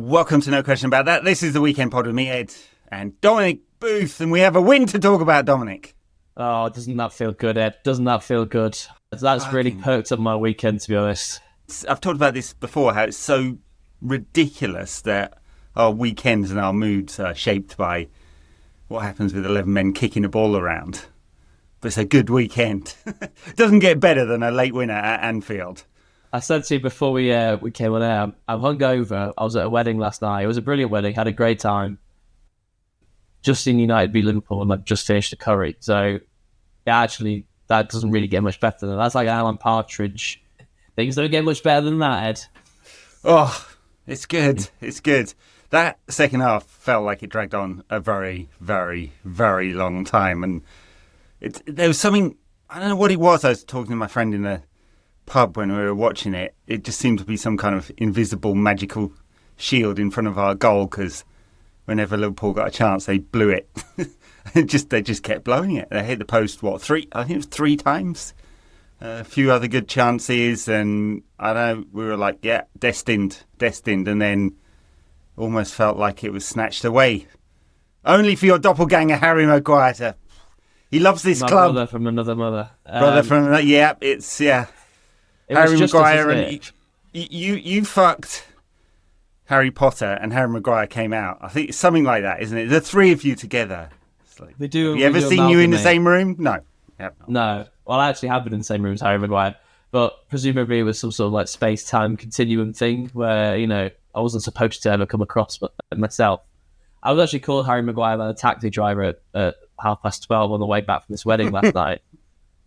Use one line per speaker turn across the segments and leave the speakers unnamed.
Welcome to No Question About That. This is the Weekend Pod with me, Ed, and Dominic Booth, and we have a win to talk about, Dominic.
Oh, doesn't that feel good, Ed? Doesn't that feel good? That's really perked up my weekend, to be honest.
I've talked about this before, how it's so ridiculous that our weekends and our moods are shaped by what happens with 11 men kicking a ball around. But it's a good weekend. It doesn't get better than a late winner at Anfield.
I said to you before we came on air, I'm hungover. I was at a wedding last night. It was a brilliant wedding. Had a great time. Just seen United beat Liverpool and I've just finished a curry. So, yeah, actually, that doesn't really get much better than that. That's like Alan Partridge. Things don't get much better than that, Ed.
Oh, it's good. It's good. That second half felt like it dragged on a very, very, very long time. And there was something, I don't know what it was. I was talking to my friend in the pub when we were watching it. It just seemed to be some kind of invisible magical shield in front of our goal, because whenever Liverpool got a chance, they blew it. They just kept blowing it. They hit the post, I think it was 3 times. A few other good chances, and I don't know, we were like, yeah, destined, and then almost felt like it was snatched away. Only for your doppelganger, Harry Maguire. He loves this club.
Brother from another mother.
Harry Maguire, and you fucked Harry Potter and Harry Maguire came out. I think it's something like that, isn't it? The three of you together. It's like, have you ever seen you in the same room? No.
No. Well, I actually have been in the same room as Harry Maguire, but presumably it was some sort of like space-time continuum thing where, I wasn't supposed to ever come across myself. I was actually called Harry Maguire by the taxi driver at 12:30 on the way back from this wedding last night,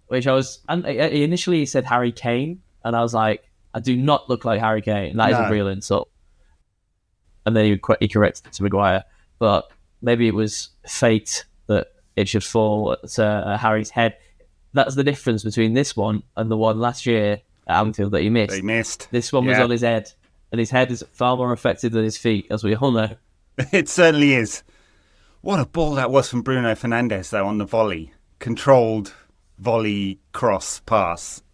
which initially he said Harry Kane, and I was like, I do not look like Harry Kane. That is a real insult. And then he corrected it to Maguire, but maybe it was fate that it should fall to Harry's head. That's the difference between this one and the one last year at Anfield that he missed.
They missed.
This one was on his head, and his head is far more affected than his feet, as we all know.
It certainly is. What a ball that was from Bruno Fernandes, though, on the volley. Controlled volley cross pass.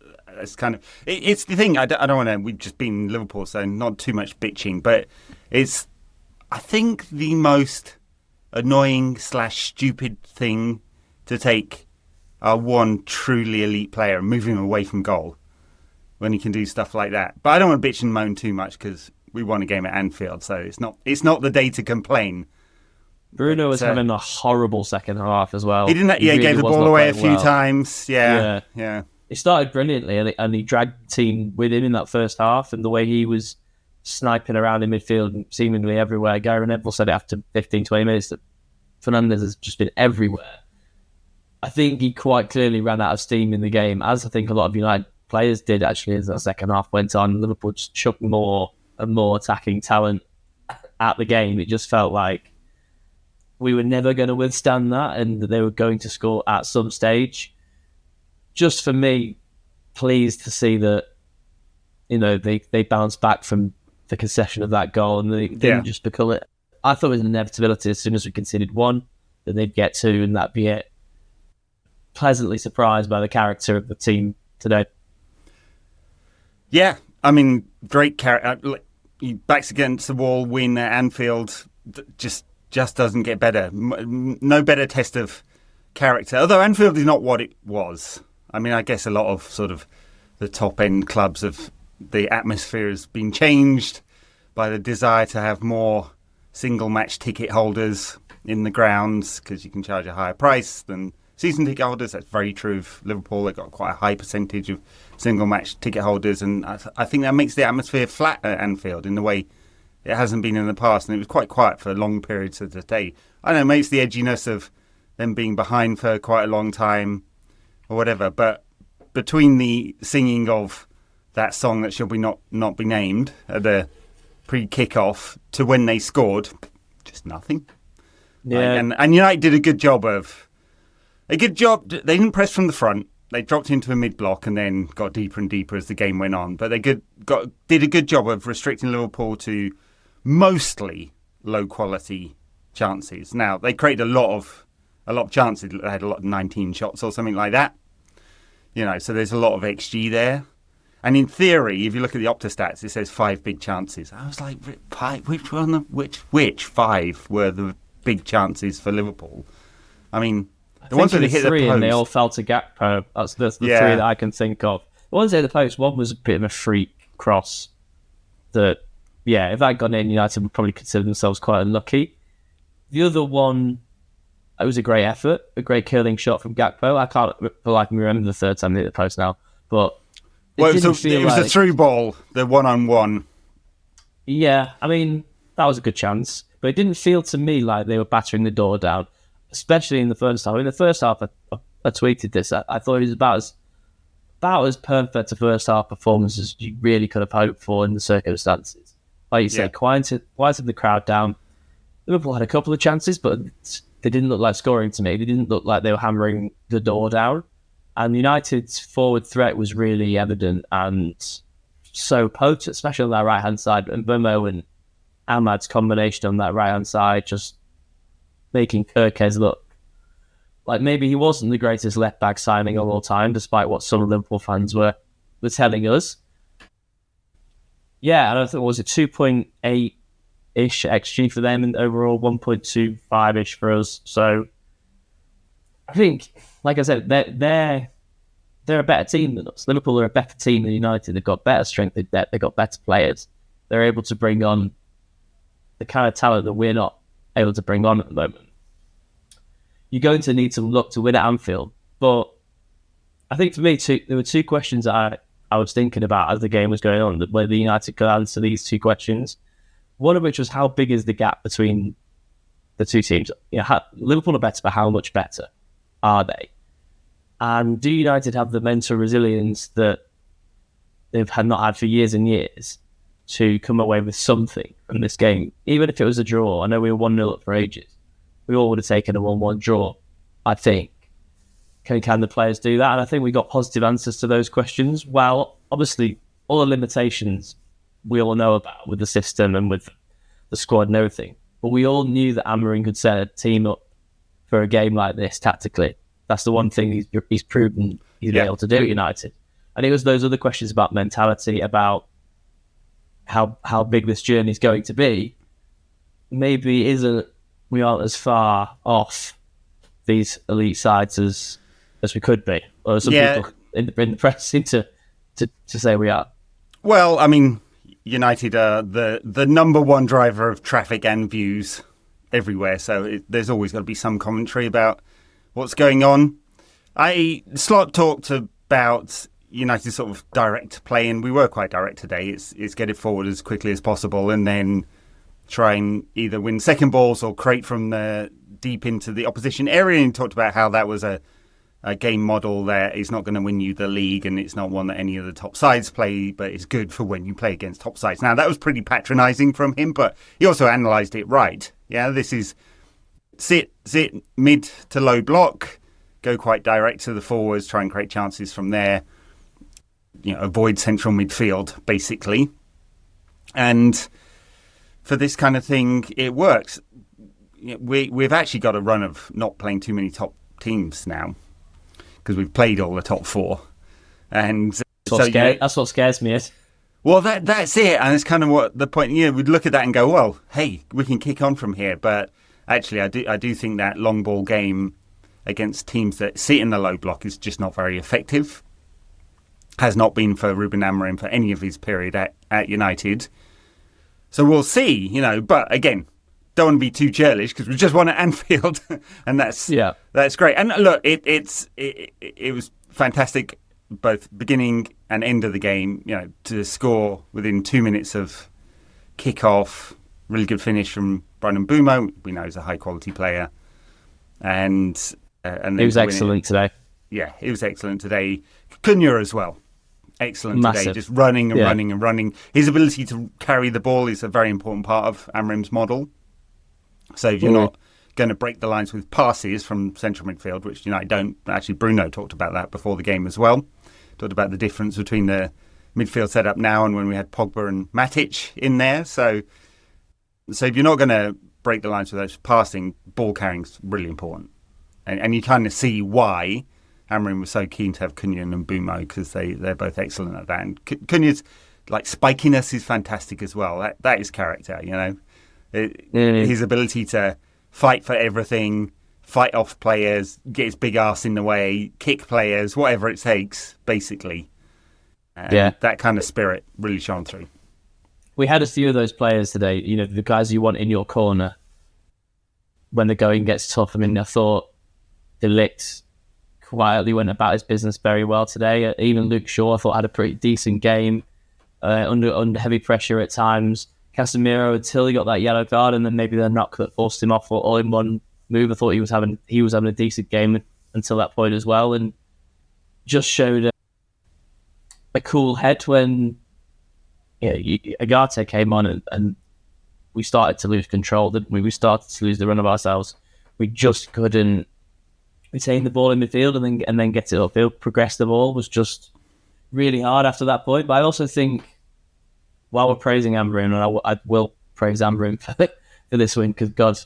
It's kind of... It's the thing, I don't want to... We've just been in Liverpool, so not too much bitching, but it's, I think, the most annoying/stupid thing to take our one truly elite player and move him away from goal when he can do stuff like that. But I don't want to bitch and moan too much because we won a game at Anfield, so it's not the day to complain.
Bruno was having a horrible second half as well.
He didn't. He gave the ball away a few times. Yeah.
He started brilliantly, and he dragged the team with him in that first half. And the way he was sniping around in midfield and seemingly everywhere. Gary Neville said it after 15, 20 minutes that Fernandes has just been everywhere. I think he quite clearly ran out of steam in the game, as I think a lot of United players did actually as the second half went on. Liverpool just chucked more and more attacking talent at the game. It just felt like we were never going to withstand that and that they were going to score at some stage. Just for me, pleased to see that, they bounced back from the concession of that goal and they didn't just become it. I thought it was an inevitability as soon as we conceded one, that they'd get two and that'd be it. Pleasantly surprised by the character of the team today.
Yeah, I mean, great character. Backs against the wall, win at Anfield, just doesn't get better. No better test of character. Although Anfield is not what it was. I mean, I guess a lot of sort of the top end clubs of the atmosphere has been changed by the desire to have more single match ticket holders in the grounds because you can charge a higher price than season ticket holders. That's very true of Liverpool. They've got quite a high percentage of single match ticket holders, and I think that makes the atmosphere flat at Anfield in the way it hasn't been in the past, and it was quite quiet for long periods of the day. I don't know, maybe it's the edginess of them being behind for quite a long time or whatever, but between the singing of that song that shall be not be named at the pre-kickoff to when they scored, just nothing.
Yeah.
And United did a good job. They didn't press from the front. They dropped into a mid-block and then got deeper and deeper as the game went on. But they did a good job of restricting Liverpool to mostly low-quality chances. Now, they created a lot of chances. They had 19 shots or something like that. So there's a lot of XG there. And in theory, if you look at the Opta stats, it says 5 big chances. I was like, five? Which 5 were the big chances for Liverpool? I mean, the ones where they hit the post,
and they all fell to Gakpo. That's the 3 that I can think of. The ones that hit the post, one was a bit of a freak cross that, if that had gone in, United would probably consider themselves quite unlucky. The other one, it was a great effort, a great curling shot from Gakpo. I can't remember the third time they hit the post now, but it was a
through ball, the 1-on-1.
Yeah, I mean, that was a good chance, but it didn't feel to me like they were battering the door down, especially in the first half. In the first half, I tweeted this. I thought it was about as perfect a first half performance as you really could have hoped for in the circumstances. Like you said, quieted the crowd down. Liverpool had a couple of chances, but they didn't look like scoring to me. They didn't look like they were hammering the door down. And United's forward threat was really evident and so potent, especially on that right-hand side. And Mbeumo and Ahmad's combination on that right-hand side just making Kirkes look like maybe he wasn't the greatest left-back signing of all time, despite what some Liverpool fans were telling us. Yeah, and I think it was a 2.8-ish XG for them and overall 1.25-ish for us. So I think, like I said, they're a better team than us. Liverpool are a better team than United. They've got better strength in depth. They've got better players. They're able to bring on the kind of talent that we're not able to bring on at the moment. You're going to need some luck to win at Anfield. But I think for me, there were 2 questions that I was thinking about as the game was going on, whether United could answer these 2 questions. One of which was, how big is the gap between the 2 teams? Liverpool are better, but how much better are they? And do United have the mental resilience that they've not had for years and years to come away with something from this game? Even if it was a draw, I know we were 1-0 up for ages. We all would have taken a 1-1 draw, I think. Can the players do that? And I think we got positive answers to those questions. Well, obviously, all the limitations we all know about with the system and with the squad and everything. But we all knew that Amorim could set a team up for a game like this tactically. That's the one thing he's proven he's been able to do at United. And it was those other questions about mentality, about how big this journey is going to be. Maybe we aren't as far off these elite sides as we could be, or some people in the press seem to say we are.
Well, I mean, United are the number one driver of traffic and views everywhere, so there's always got to be some commentary about what's going on. Slot talked about United sort of direct play, and we were quite direct today. It's get it forward as quickly as possible and then try and either win second balls or create from the deep into the opposition area. And he talked about how that was a game model that is not going to win you the league, and it's not one that any of the top sides play, but it's good for when you play against top sides. Now, that was pretty patronising from him, but he also analysed it right. Yeah, this is sit mid to low block, go quite direct to the forwards, try and create chances from there, avoid central midfield, basically. And for this kind of thing, it works. We've actually got a run of not playing too many top teams now, because we've played all the top 4. And
that's what scares me.
Well, that's it. And it's kind of what the point, we'd look at that and go, well, hey, we can kick on from here. But actually, I do think that long ball game against teams that sit in the low block is just not very effective. Has not been for Ruben Amorim for any of his period at United. So we'll see, but again, don't want to be too churlish because we just won at Anfield, and that's great. And look, it was fantastic, both beginning and end of the game. To score within 2 minutes of kick-off, really good finish from Bryan Mbeumo. We know he's a high-quality player, and
he was excellent today.
Yeah, he was excellent today. Cunha as well. Excellent
Massive.
Today, just running and running and running. His ability to carry the ball is a very important part of Amorim's model. So if you're not going to break the lines with passes from central midfield, which don't. Actually, Bruno talked about that before the game as well. Talked about the difference between the midfield setup now and when we had Pogba and Matic in there. So if you're not going to break the lines with those passing, ball carrying is really important. And you kind of see why Amorim was so keen to have Cunha and Mbeumo because they're both excellent at that. And Cunha's like spikiness is fantastic as well. That is character, you know. His ability to fight for everything, fight off players, get his big ass in the way, kick players, whatever it takes, basically. And that kind of spirit really shone through.
We had a few of those players today, you know, the guys you want in your corner when the going gets tough. I mean, I thought De Ligt quietly went about his business very well today. Even Luke Shaw, I thought, had a pretty decent game under heavy pressure at times. Casemiro, until he got that yellow card and then maybe the knock that forced him off all in one move, I thought he was having a decent game until that point as well, and just showed a cool head when Agate came on and we started to lose control, didn't we? We started to lose the run of ourselves. We just couldn't retain the ball in midfield and then get it upfield. Progress the ball was just really hard after that point. But I also think, while we're praising Amorim, and I will praise Amorim for this win, because God,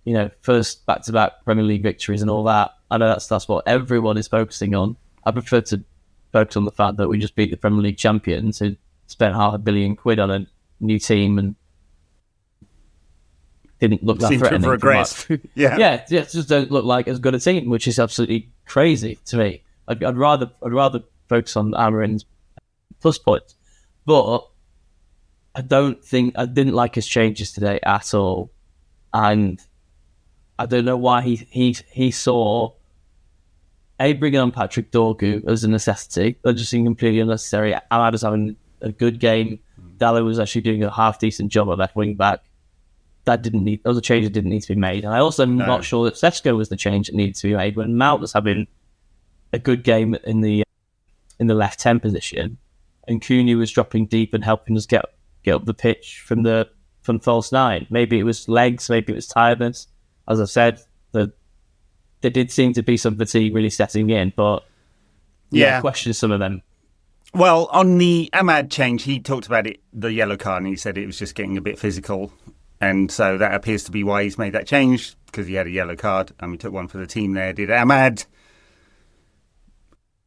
you know, first back-to-back Premier League victories and all that. I know that's what everyone is focusing on. I prefer to focus on the fact that we just beat the Premier League champions who spent £500 million on a new team and didn't look that threatening.
To regress.
Yeah, just don't look like as good a team, which is absolutely crazy to me. I'd rather focus on Amorim's plus points, but I didn't like his changes today at all, and I don't know why he saw bringing on Patrick Dorgu as a necessity. That just seemed completely unnecessary. Ahmad was having a good game. Dalot was actually doing a half decent job at left wing back. Those are changes that didn't need to be made. And I also am not sure that Sesko was the change that needed to be made when Mount was having a good game in the left 10 position, and Cunha was dropping deep and helping us get up the pitch from false nine. Maybe it was legs, maybe it was tiredness. As I said, there did seem to be some fatigue really setting in, but I question some of them.
Well, on the Ahmad change, he talked about it, the yellow card, and he said it was just getting a bit physical. And so that appears to be why he's made that change, because he had a yellow card, and we took one for the team there, did Ahmad.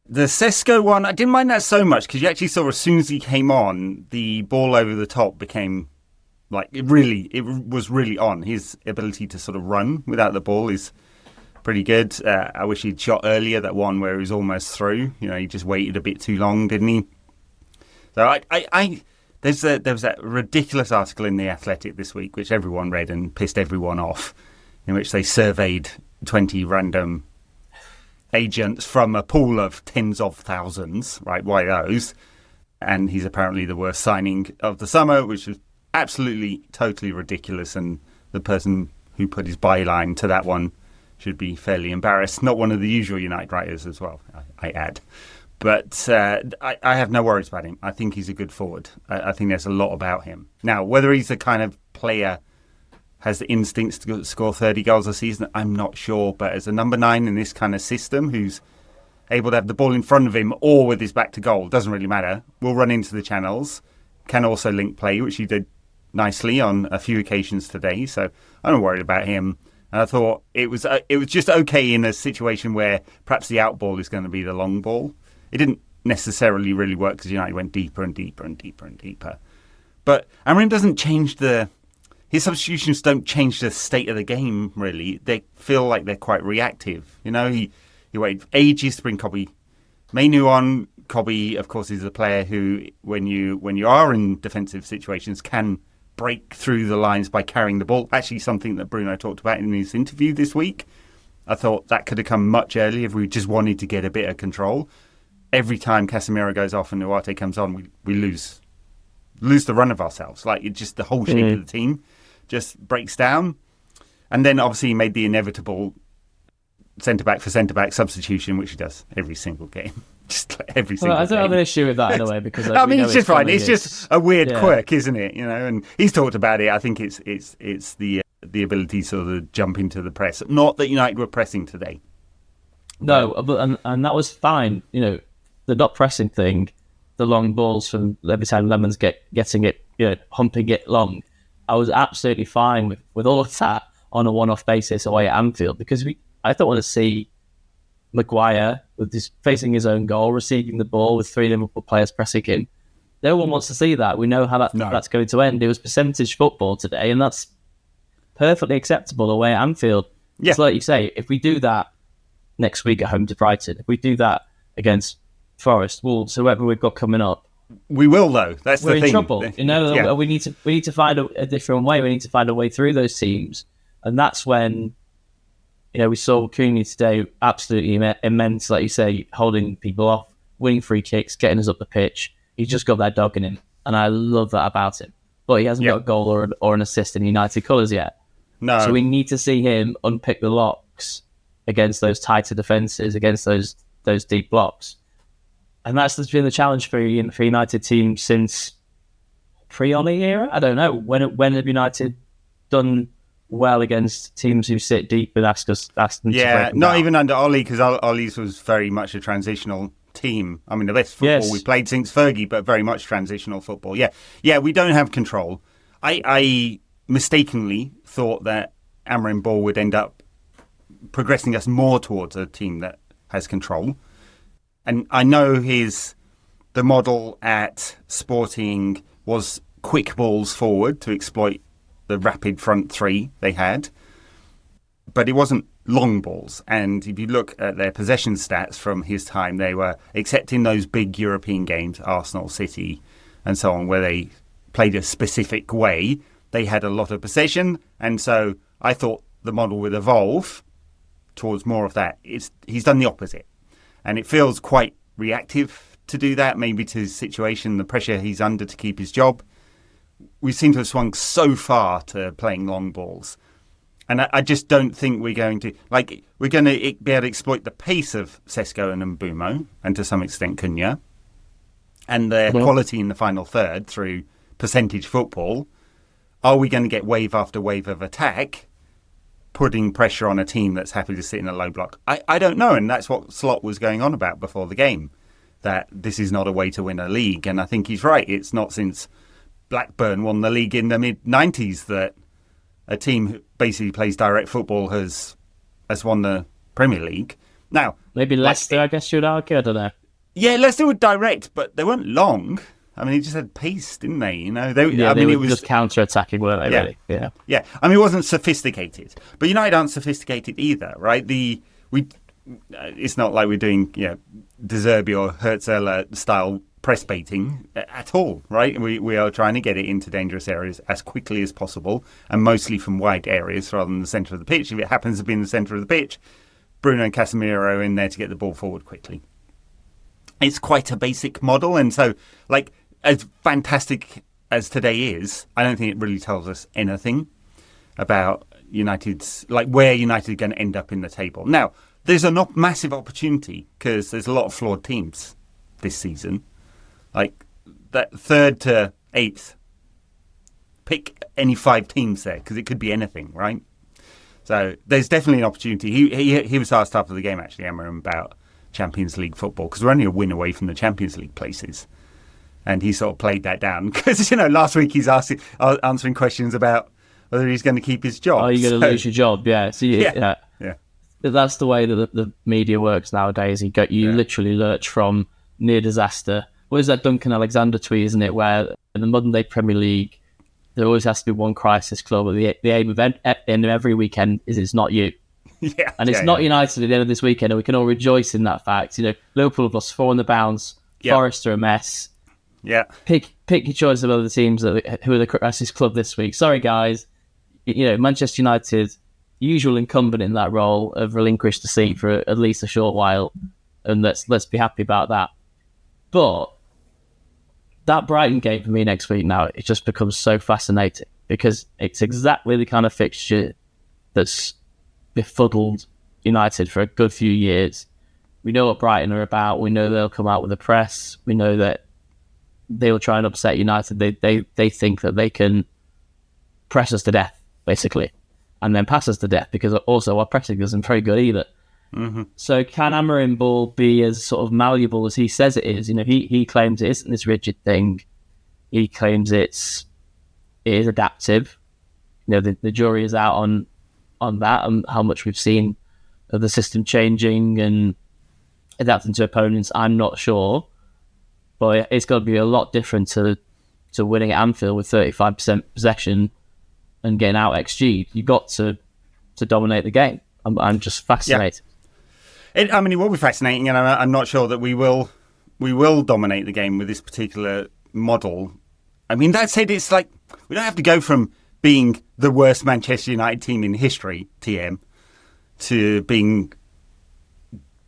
The Sesko one, I didn't mind that so much, because you actually saw as soon as he came on, the ball over the top became, like, it was really on. His ability to sort of run without the ball is pretty good. I wish he'd shot earlier, that one where he was almost through. You know, he just waited a bit too long, didn't he? So there was that ridiculous article in The Athletic this week, which everyone read and pissed everyone off, in which they surveyed 20 random agents from a pool of tens of thousands, right? Why those? And he's apparently the worst signing of the summer, which was absolutely, totally ridiculous. And the person who put his byline to that one should be fairly embarrassed. Not one of the usual United writers as well, I add. But I have no worries about him. I think he's a good forward. I think there's a lot about him. Now, whether he's the kind of player has the instincts to score 30 goals a season, I'm not sure. But as a number 9 in this kind of system, who's able to have the ball in front of him or with his back to goal, doesn't really matter. Will run into the channels, can also link play, which he did nicely on a few occasions today. So I'm not worried about him. And I thought it was just okay in a situation where perhaps the out ball is going to be the long ball. It didn't necessarily really work because United went deeper and deeper and deeper and deeper. But Amorim doesn't change his substitutions don't change the state of the game, really. They feel like they're quite reactive. You know, he waited ages to bring Kobbie Mainoo on. Kobbie, of course, is a player who, when you are in defensive situations, can break through the lines by carrying the ball. Actually, something that Bruno talked about in his interview this week. I thought that could have come much earlier if we just wanted to get a bit of control. Every time Casemiro goes off and Duarte comes on, we lose the run of ourselves. Like, it just, the whole shape of the team just breaks down. And then obviously he made the inevitable centre-back for centre-back substitution, which he does every single game. Just like every single game.
I don't have an issue with that in a way, because
I mean, it's just fine. It's just a weird quirk, isn't it? You know, and he's talked about it. I think it's the ability to sort of jump into the press. Not that United were pressing today.
No, and that was fine. You know, the not pressing thing, the long balls from every time Lammans getting it, humping it long. I was absolutely fine with all of that on a one-off basis away at Anfield, because I don't want to see Maguire with his facing his own goal, receiving the ball with 3 Liverpool players pressing him. No one wants to see that. We know how that's going to end. It was percentage football today, and that's perfectly acceptable away at Anfield. Yeah. It's like you say, if we do that next week at home to Brighton, if we do that against Forest, Wolves, whoever we've got coming up,
we will though. That's
we're
the thing.
We're in trouble. We need to find a different way. We need to find a way through those teams, and that's when we saw Cunha today absolutely immense, like you say, holding people off, winning free kicks, getting us up the pitch. He's just got that dog in him, and I love that about him. But he hasn't got a goal or an assist in United colours yet.
No.
So we need to see him unpick the locks against those tighter defences, against those deep blocks. And that's been the challenge for United teams since pre-Ollie era. I don't know. When have United done well against teams who sit deep and ask them to break them
not
down?
even under Ollie, because Ollie's was very much a transitional team. I mean, the best football we've played since Fergie, but very much transitional football. Yeah, we don't have control. I mistakenly thought that Amarim Ball would end up progressing us more towards a team that has control. And I know the model at Sporting was quick balls forward to exploit the rapid front three they had. But it wasn't long balls. And if you look at their possession stats from his time, they were, except in those big European games, Arsenal, City, and so on, where they played a specific way, they had a lot of possession. And so I thought the model would evolve towards more of that. He's done the opposite. And it feels quite reactive to do that, maybe to his situation, the pressure he's under to keep his job. We seem to have swung so far to playing long balls. And I just don't think we're going to... we're going to be able to exploit the pace of Sesko and Mbeumo, and to some extent Cunha, and their quality in the final third through percentage football. Are we going to get wave after wave of attack, putting pressure on a team that's happy to sit in a low block? I don't know, and that's what Slot was going on about before the game, that this is not a way to win a league. And I think he's right. It's not since Blackburn won the league in the mid-90s that a team who basically plays direct football has won the Premier League. Now,
maybe Leicester, I guess you'd argue. I don't know.
Yeah, Leicester were direct, but they weren't long. I mean, they just had pace, didn't they? They
were just counter-attacking, weren't they? Really?
Yeah. I mean, it wasn't sophisticated, but United aren't sophisticated either, right? It's not like we're doing De Zerbi or Hertzler style press baiting at all, right? We are trying to get it into dangerous areas as quickly as possible, and mostly from wide areas rather than the centre of the pitch. If it happens to be in the centre of the pitch, Bruno and Casemiro in there to get the ball forward quickly. It's quite a basic model, and so as fantastic as today is, I don't think it really tells us anything about United's, where United are going to end up in the table. Now, there's a massive opportunity because there's a lot of flawed teams this season. That 3rd to 8th, pick any 5 teams there because it could be anything, right? So there's definitely an opportunity. He was asked after the game, actually, Amarim, about Champions League football because we're only a win away from the Champions League places. And he sort of played that down because, last week he's answering questions about whether he's going to keep his job.
Are you going to lose your job? Yeah. So
yeah.
That's the way that the media works nowadays. You literally lurch from near disaster. What is that Duncan Alexander tweet, isn't it? Where in the modern day Premier League, there always has to be one crisis club. But the aim of at the end of every weekend is it's not you.
Yeah.
And it's not United at the end of this weekend, and we can all rejoice in that fact. Liverpool have lost 4 on the bounce. Yep. Forest are a mess.
Yeah.
Pick your choice of other teams who are the crisis club this week. Sorry, guys. Manchester United, usual incumbent in that role, have relinquished the seat for at least a short while, and let's be happy about that. But that Brighton game for me next week now, it just becomes so fascinating because it's exactly the kind of fixture that's befuddled United for a good few years. We know what Brighton are about. We know they'll come out with the press. We know that they'll try and upset United. They think that they can press us to death, basically, and then pass us to death because also our pressing isn't very good either.
Mm-hmm.
So can Amarim Ball be as sort of malleable as he says it is? He claims it isn't this rigid thing. He claims it is adaptive. The jury is out on that and how much we've seen of the system changing and adapting to opponents, I'm not sure. But it's got to be a lot different to winning at Anfield with 35% possession and getting out XG. You've got to dominate the game. I'm just fascinated.
Yeah. It will be fascinating, and I'm not sure that we will dominate the game with this particular model. I mean, that said, it's like we don't have to go from being the worst Manchester United team in history, TM, to being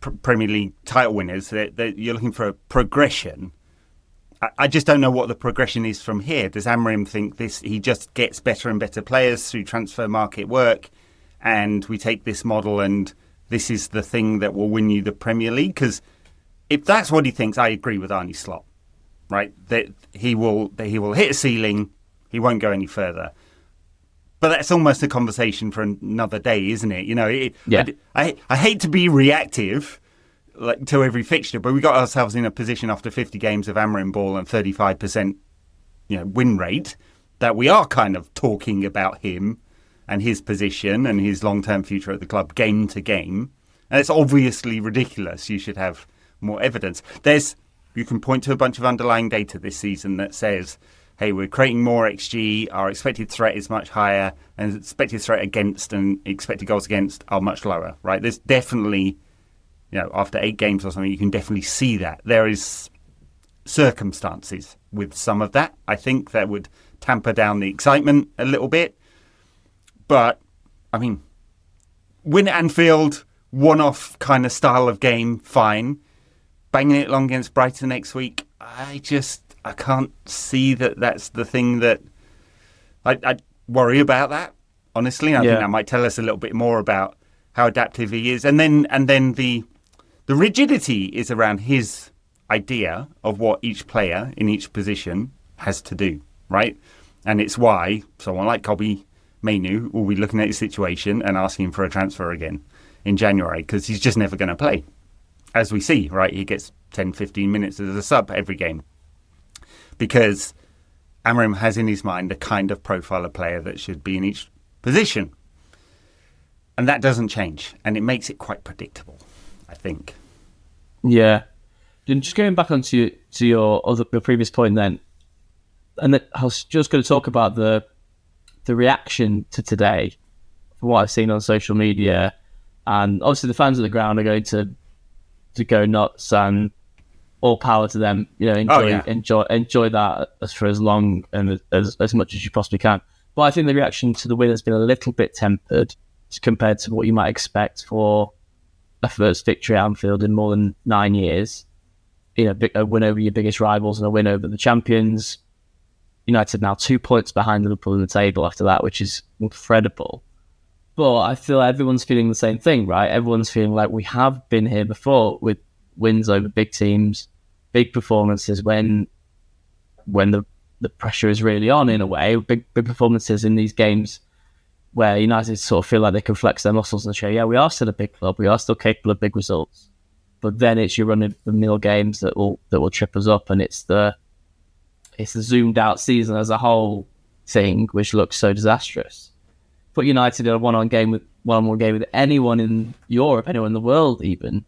Premier League title winners. That you're looking for a progression. I just don't know what the progression is from here. Does Amorim think he just gets better and better players through transfer market work, and we take this model and this is the thing that will win you the Premier League? Because if that's what he thinks, I agree with Arne Slot, right? That he will hit a ceiling, he won't go any further. But that's almost a conversation for another day, isn't it? You know, I hate to be reactive to every fixture, but we got ourselves in a position after 50 games of Amorim ball and 35% win rate that we are kind of talking about him and his position and his long-term future at the club game to game. And it's obviously ridiculous. You should have more evidence. You can point to a bunch of underlying data this season that says, hey, we're creating more XG, our expected threat is much higher, and expected threat against and expected goals against are much lower, right? There's definitely, after 8 games or something, you can definitely see that. There is circumstances with some of that. I think that would tamper down the excitement a little bit. But, I mean, win at Anfield, one-off kind of style of game, fine. Banging it long against Brighton next week, I can't see that that's the thing that I worry about that, honestly. I think that might tell us a little bit more about how adaptive he is. And then the rigidity is around his idea of what each player in each position has to do, right? And it's why someone like Kobbie Mainoo will be looking at his situation and asking for a transfer again in January, because he's just never going to play. As we see, right? He gets 10, 15 minutes as a sub every game. Because Amorim has in his mind the kind of profile of player that should be in each position. And that doesn't change. And it makes it quite predictable, I think.
Yeah. And just going back onto your previous point then, and I was just going to talk about the reaction to today, from what I've seen on social media. And obviously the fans of the ground are going to go nuts, and all power to them. Enjoy that for as long and as much as you possibly can. But I think the reaction to the win has been a little bit tempered compared to what you might expect for a first victory at Anfield in more than 9 years. A win over your biggest rivals and a win over the champions. United now 2 points behind Liverpool in the table after that, which is incredible. But I feel like everyone's feeling the same thing, right? Everyone's feeling like we have been here before with wins over big teams, big performances when the pressure is really on, in a way. Big performances in these games where United sort of feel like they can flex their muscles and show, we are still a big club, we are still capable of big results. But then it's your run-of-the-mill games that will trip us up, and it's the zoomed out season as a whole thing which looks so disastrous. Put United in a one-on-one game with anyone in Europe, anyone in the world even,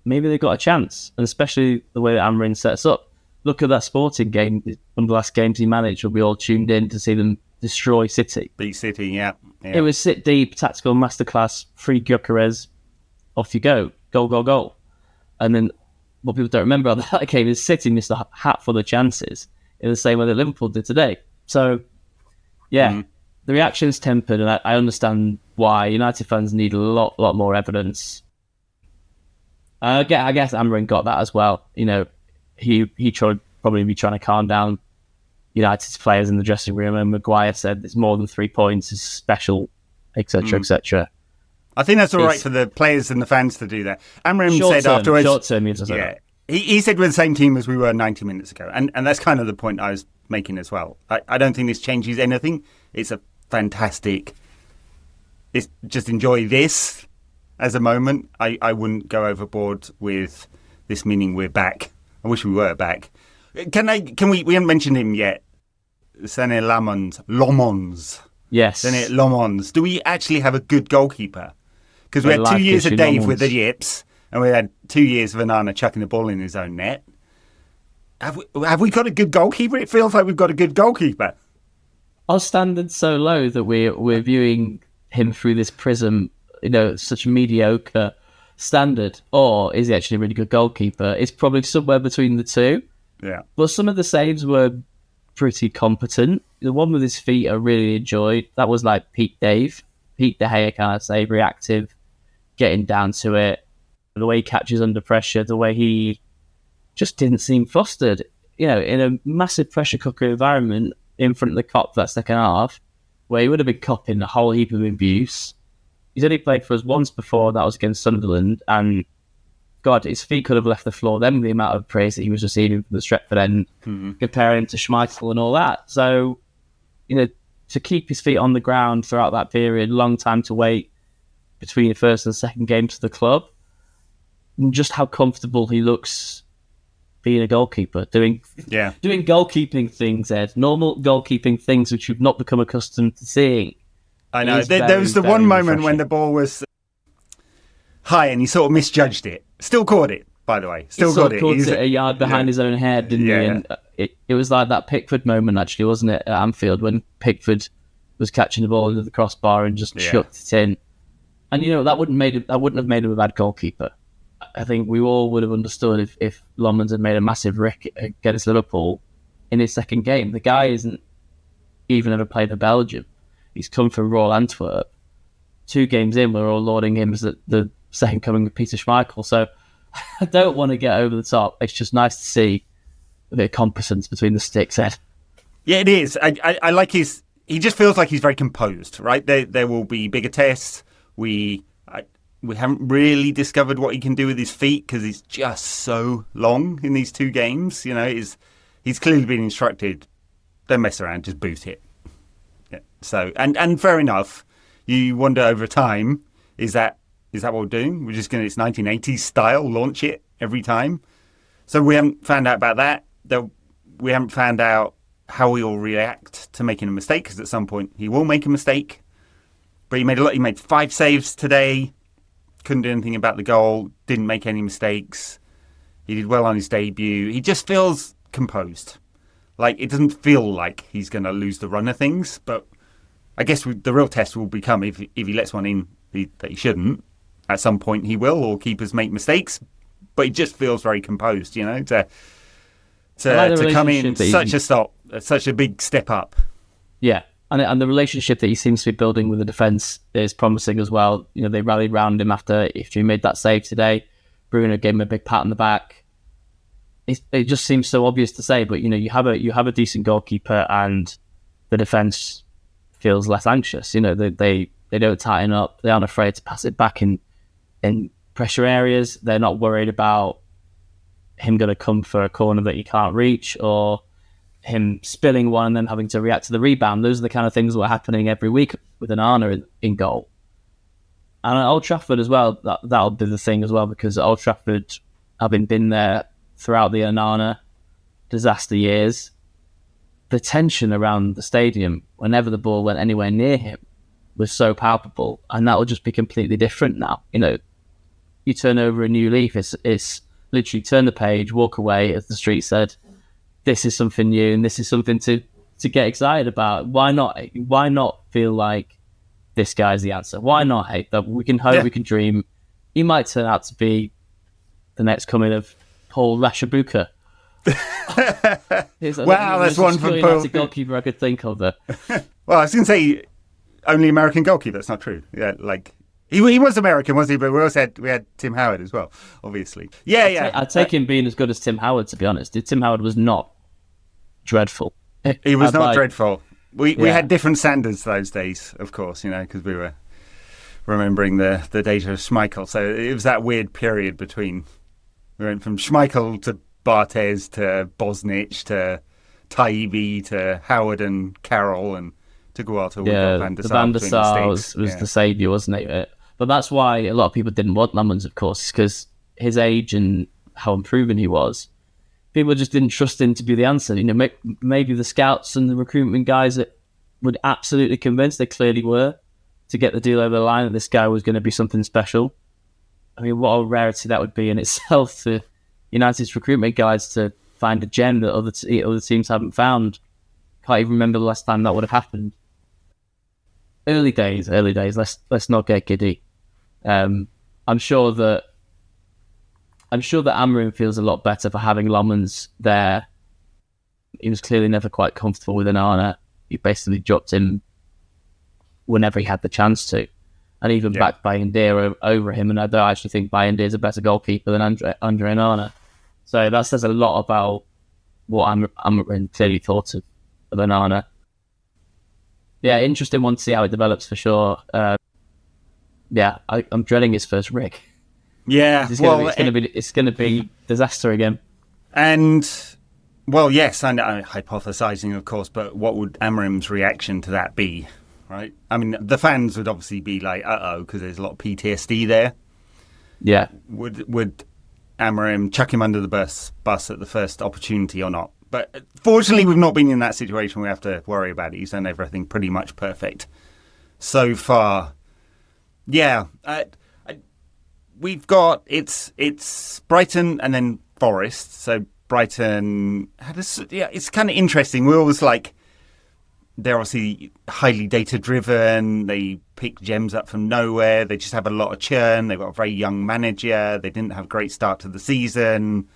maybe they've got a chance. And especially the way that Amorim sets up. Look at that Sporting game, one of the last games he managed, where we all tuned in to see them destroy City.
Beat City, yeah.
It was sit deep, tactical masterclass, free Gyökeres, off you go, goal. And then what people don't remember about that game is City missed a hatful of chances in the same way that Liverpool did today. So, the reaction's tempered, and I understand why. United fans need a lot more evidence. I guess Amorim got that as well. He should probably be trying to calm down United's players in the dressing room, and Maguire said it's more than 3 points, it's special, etc., etc.
I think that's all right for the players and the fans to do that. Amorim said afterwards...
Short term, he does that.
He said we're the same team as we were 90 minutes ago, and that's kind of the point I was making as well. I don't think this changes anything. It's a fantastic... just enjoy this as a moment. I wouldn't go overboard with this meaning we're back. I wish we were back. We haven't mentioned him yet. Senne Lammans.
Yes.
Senne Lammans. Do we actually have a good goalkeeper? Because we had 2 years of Dave
Lammans.
with the yips, and we had 2 years of Onana chucking the ball in his own net. Have we got a good goalkeeper? It feels like we've got a good goalkeeper.
Our standards so low that we're viewing him through this prism, such a mediocre standard, or is he actually a really good goalkeeper? It's probably somewhere between the two.
Yeah.
But some of the saves were pretty competent. The one with his feet I really enjoyed. That was like Pete De Gea kind of save, reactive, getting down to it. The way he catches under pressure, the way he just didn't seem flustered. In a massive pressure cooker environment in front of the cop for that second half, where he would have been copping a whole heap of abuse. He's only played for us once before, that was against Sunderland, and God, his feet could have left the floor then with the amount of praise that he was receiving from the Stretford end, comparing him to Schmeichel and all that. So, to keep his feet on the ground throughout that period, long time to wait between the first and second game to the club, and just how comfortable he looks being a goalkeeper, doing goalkeeping things, Ed. Normal goalkeeping things which you've not become accustomed to seeing.
I know. There was the one moment when the ball was high and he sort of misjudged it. Still caught it, by the way. Still got it.
Caught it a yard behind his own head, didn't he? And it was like that Pickford moment, actually, wasn't it, at Anfield, when Pickford was catching the ball under the crossbar and just chucked it in. And, that wouldn't have made him a bad goalkeeper. I think we all would have understood if Lammans had made a massive rick against Liverpool in his second game. The guy isn't even ever played for Belgium. He's come from Royal Antwerp. 2 games in, we're all lauding him as the second coming of Peter Schmeichel. So I don't want to get over the top. It's just nice to see a bit of competence between the sticks, Ed.
Yeah, it is. I like he just feels like he's very composed, right? There will be bigger tests. We haven't really discovered what he can do with his feet because he's just so long in these 2 games. He's clearly been instructed, don't mess around, just boot it. Yeah. So, and fair enough. You wonder over time, is that what we're doing? We're just going to, it's 1980s style, launch it every time. So we haven't found out about that. We haven't found out how he'll react to making a mistake, because at some point he will make a mistake. But he made 5 saves today. Couldn't do anything about the goal. Didn't make any mistakes. He did well on his debut. He just feels composed. Like, it doesn't feel like he's going to lose the run of things. But I guess the real test will become if he lets one in that he shouldn't. At some point he will, or keepers make mistakes. But he just feels very composed, to come in such a big step up.
Yeah. And the relationship that he seems to be building with the defence is promising as well. They rallied round him after he made that save today. Bruno gave him a big pat on the back. It just seems so obvious to say, but you have a decent goalkeeper and the defence feels less anxious. They don't tighten up. They aren't afraid to pass it back in pressure areas. They're not worried about him going to come for a corner that he can't reach, or him spilling one and then having to react to the rebound. Those are the kind of things that are happening every week with Onana in goal. And at Old Trafford as well, that'll be the thing as well, because at Old Trafford, having been there throughout the Onana disaster years, the tension around the stadium whenever the ball went anywhere near him was so palpable, and that will just be completely different now. You turn over a new leaf. It's literally turn the page, walk away, as the street said. This is something new, and this is something to get excited about. Why not feel like this guy's the answer? Why not? Hey, that we can hope, we can dream. He might turn out to be the next coming of Paul Rashabuka.
Wow, that's one for Paul.
That's a goalkeeper I could think of there.
Well, I was going to say only American goalkeeper. That's not true. Yeah, like he was American, wasn't he? But we had Tim Howard as well, obviously.
I'd take him being as good as Tim Howard, to be honest. Tim Howard was not dreadful.
He was not dreadful. We had different standards those days, of course, because we were remembering the days of Schmeichel. So it was that weird period between, we went from Schmeichel to Barthez to Bosnich to Taibbi to Howard and Carroll, and took a while to Van der Sar
was the saviour, wasn't it? But that's why a lot of people didn't want Lammans, of course, because his age and how unproven he was. People just didn't trust him to be the answer. Maybe the scouts and the recruitment guys that were absolutely convinced, they clearly were, to get the deal over the line that this guy was going to be something special. I mean, what a rarity that would be in itself for United's recruitment guys to find a gem that other teams haven't found. Can't even remember the last time that would have happened. Early days. Let's not get giddy. I'm sure that Amorim feels a lot better for having Lammans there. He was clearly never quite comfortable with Onana. He basically dropped him whenever he had the chance to, and even backed Bayindir over him. And I don't actually think Bayindir is a better goalkeeper than Andre Onana. So that says a lot about what Amorim clearly thought of Onana. Yeah, interesting one to see how it develops for sure. I'm dreading his first rig.
Yeah,
it's going to be disaster again.
And well, yes, and I'm hypothesizing, of course, but what would Amorim's reaction to that be? Right? I mean, the fans would obviously be like, because there's a lot of PTSD there.
Yeah.
Would Amorim chuck him under the bus at the first opportunity or not? But fortunately, we've not been in that situation. We have to worry about it. He's done everything pretty much perfect so far. Yeah, we've got it's Brighton and then Forest. So Brighton it's kind of interesting. We're always like, they're obviously highly data driven. They pick gems up from nowhere. They just have a lot of churn. They've got a very young manager. They didn't have a great start to the season.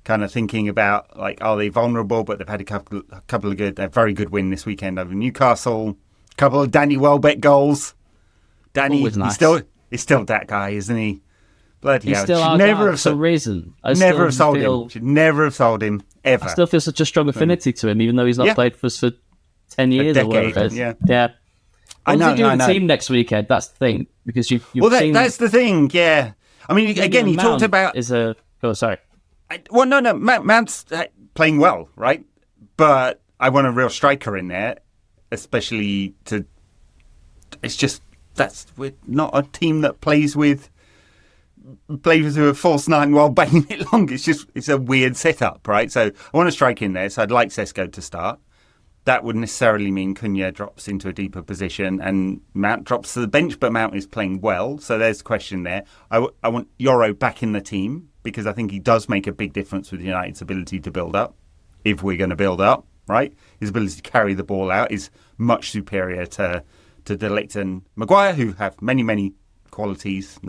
Kind of thinking about, like, are they vulnerable? But they've had a very good win this weekend over Newcastle. A couple of Danny Welbeck goals. Danny, nice. He's still that guy, isn't he? Bloody hell.
Should never have sold
him. Should never have sold him, ever.
I still feel such a strong affinity to him, even though he's not played for us for 10 years or whatever it is. Yeah.
I know.
What's he doing the team next weekend? That's the thing. Because
that's the thing, yeah. I mean, again, he talked about...
sorry.
Mount's playing well, right? But I want a real striker in there, especially to... It's just... We're not a team that plays with a false nine while banging it long. It's a weird setup, right? So I want a strike in there, so I'd like Sesko to start. That would necessarily mean Cunha drops into a deeper position and Mount drops to the bench, but Mount is playing well. So there's a question there. I want Yoro back in the team because I think he does make a big difference with United's ability to build up, if we're going to build up, right? His ability to carry the ball out is much superior to De Ligt and Maguire, who have many, many qualities.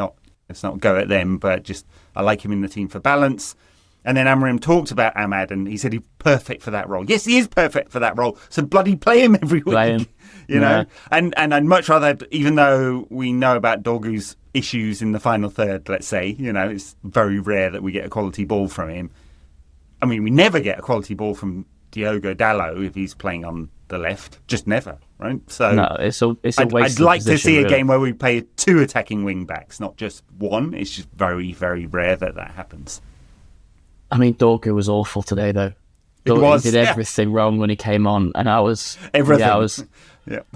Let's not go at them, but just I like him in the team for balance. And then Amorim talked about Ahmad, and he said he's perfect for that role. Yes, he is perfect for that role. So bloody play him every week. You know? And I'd much rather, even though we know about Dorgu's issues in the final third, let's say, it's very rare that we get a quality ball from him. I mean, we never get a quality ball from Diogo Dalot if he's playing on the left. Just never, right? So
no, it's a waste
I'd like to see a game where we play two attacking wing backs, not just one. It's just very, very rare that happens.
I mean, Dorgu was awful today, though. He did everything wrong when he came on, and I was
everything.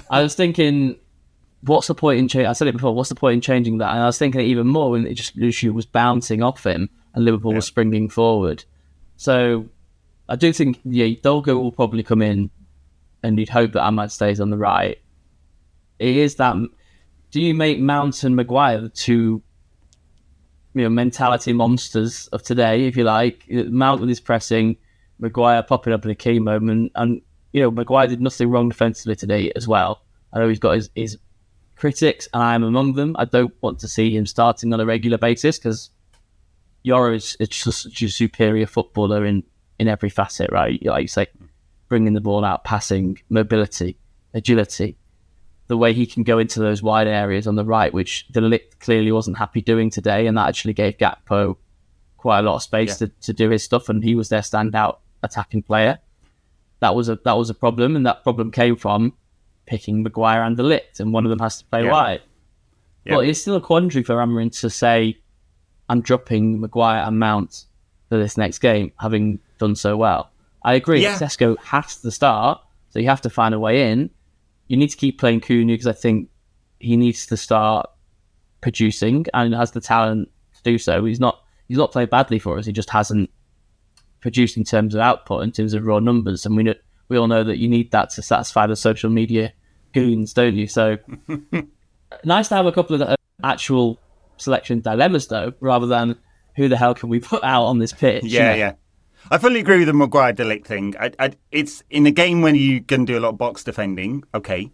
I was thinking, what's the point in changing? I said it before. What's the point in changing that? And I was thinking even more when Lucio was bouncing off him and Liverpool was springing forward. So I do think Dorgu will probably come in, and you'd hope that Ahmad stays on the right. It is that. Do you make Mount and Maguire the two? Mentality monsters of today, if you like. Mount with his pressing, Maguire popping up in a key moment, and Maguire did nothing wrong defensively today as well. I know he's got his critics, and I am among them. I don't want to see him starting on a regular basis because Yoro is just such a superior footballer in every facet, right? Like you say, bringing the ball out, passing, mobility, agility. The way he can go into those wide areas on the right, which De Ligt clearly wasn't happy doing today, and that actually gave Gakpo quite a lot of space to do his stuff, and he was their standout attacking player. That was a problem, and that problem came from picking Maguire and De Ligt, and one of them has to play wide. Yeah. But it's still a quandary for Amorim to say, I'm dropping Maguire and Mount for this next game, having done so well. I agree, Sesko has to start, so you have to find a way in. You need to keep playing Cunha because I think he needs to start producing and has the talent to do so. He's not played badly for us. He just hasn't produced in terms of output, in terms of raw numbers. And we all know that you need that to satisfy the social media goons, don't you? So Nice to have a couple of actual selection dilemmas, though, rather than who the hell can we put out on this pitch?
Yeah. I fully agree with the Maguire De Ligt thing. It's in a game when you can do a lot of box defending, okay.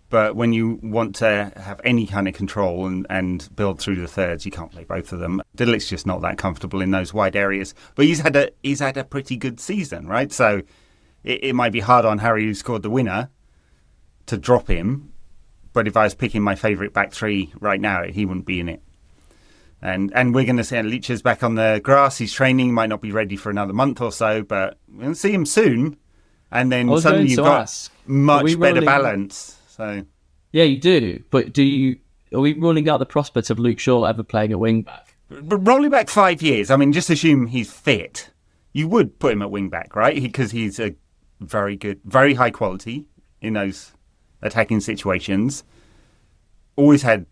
But when you want to have any kind of control and build through the thirds, you can't play both of them. De Ligt's just not that comfortable in those wide areas. But he's had a pretty good season, right? So it might be hard on Harry, who scored the winner, to drop him. But if I was picking my favourite back three right now, he wouldn't be in it. And we're going to see Licha's back on the grass. He's training, might not be ready for another month or so, but we're going to see him soon. And then suddenly you've got much better balance. So
yeah, you do. But are we ruling out the prospect of Luke Shaw ever playing at wing back?
But rolling back 5 years, I mean, just assume he's fit. You would put him at wing back, right? Because he's a very good, very high quality in those attacking situations. Always had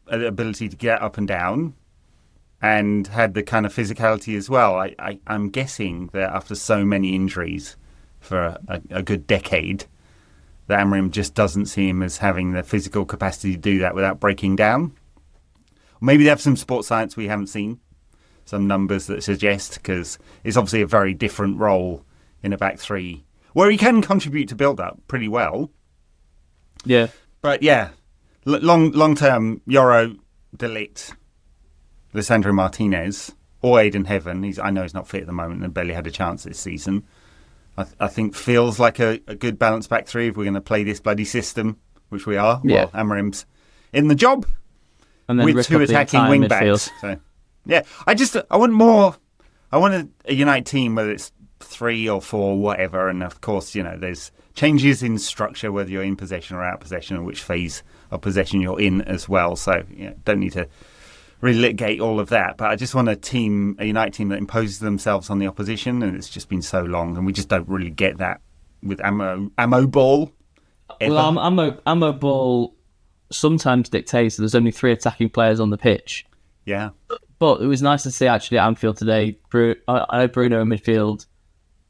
an ability to get up and down. And had the kind of physicality as well. I'm guessing that after so many injuries for a good decade, that Amorim just doesn't see him as having the physical capacity to do that without breaking down. Maybe they have some sports science we haven't seen, some numbers that suggest, because it's obviously a very different role in a back three, where he can contribute to build-up pretty well.
Yeah.
But yeah, long-term, Yoro, De Ligt, Lisandro Martinez, or Aidan Heaven. I know he's not fit at the moment and barely had a chance this season. I think feels like a good balanced back three if we're going to play this bloody system, which we are.
Yeah.
Well, Amorim's in the job
and then
with two attacking wing backs. So, yeah, I want more. I want a United team, whether it's 3 or 4, whatever. And of course, there's changes in structure, whether you're in possession or out of possession, or which phase of possession you're in as well. So, don't need to really litigate all of that, but I just want a United team that imposes themselves on the opposition, and it's just been so long, and we just don't really get that with ammo ball. Ever.
Well, ammo ball sometimes dictates that there's only 3 attacking players on the pitch.
Yeah,
but it was nice to see actually at Anfield today. I know Bruno in midfield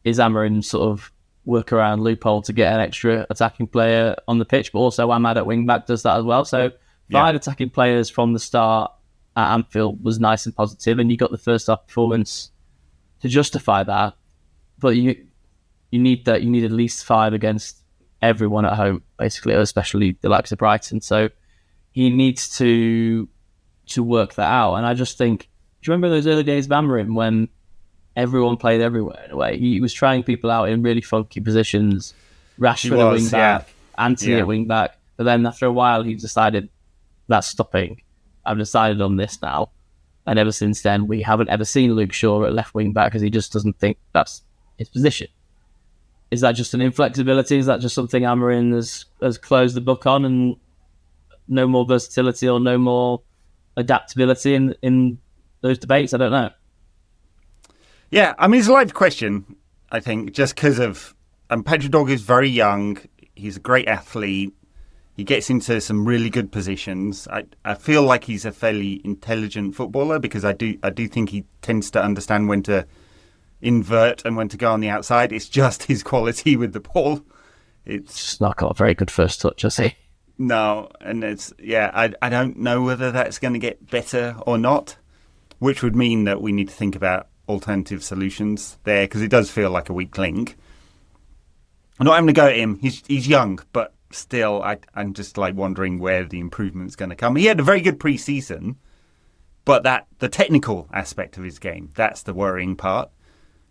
is Amorim's sort of workaround loophole to get an extra attacking player on the pitch, but also Ahmad at wing back does that as well. So 5 attacking players from the start at Anfield was nice and positive, and you got the first half performance to justify that. But you need at least 5 against everyone at home, basically, especially the likes of Brighton. So he needs to work that out. And I just think, do you remember those early days of Amorim when everyone played everywhere in a way? He was trying people out in really funky positions. Rashford at wing back, Antony at wing back. But then after a while, he decided that's stopping. I've decided on this now. And ever since then, we haven't ever seen Luke Shaw at left wing back because he just doesn't think that's his position. Is that just an inflexibility? Is that just something Amorim has closed the book on, and no more versatility or no more adaptability in those debates? I don't know.
Yeah, I mean, it's a live question, I think, just because of... Pedro is very young. He's a great athlete. He gets into some really good positions. I feel like he's a fairly intelligent footballer because I do think he tends to understand when to invert and when to go on the outside. It's just his quality with the ball. It's
just not got a very good first touch, has he?
No, and I don't know whether that's going to get better or not, which would mean that we need to think about alternative solutions there because it does feel like a weak link. I'm not having to go at him. He's young, but still, I'm just like wondering where the improvement's going to come. He had a very good pre-season, but the technical aspect of his game, that's the worrying part.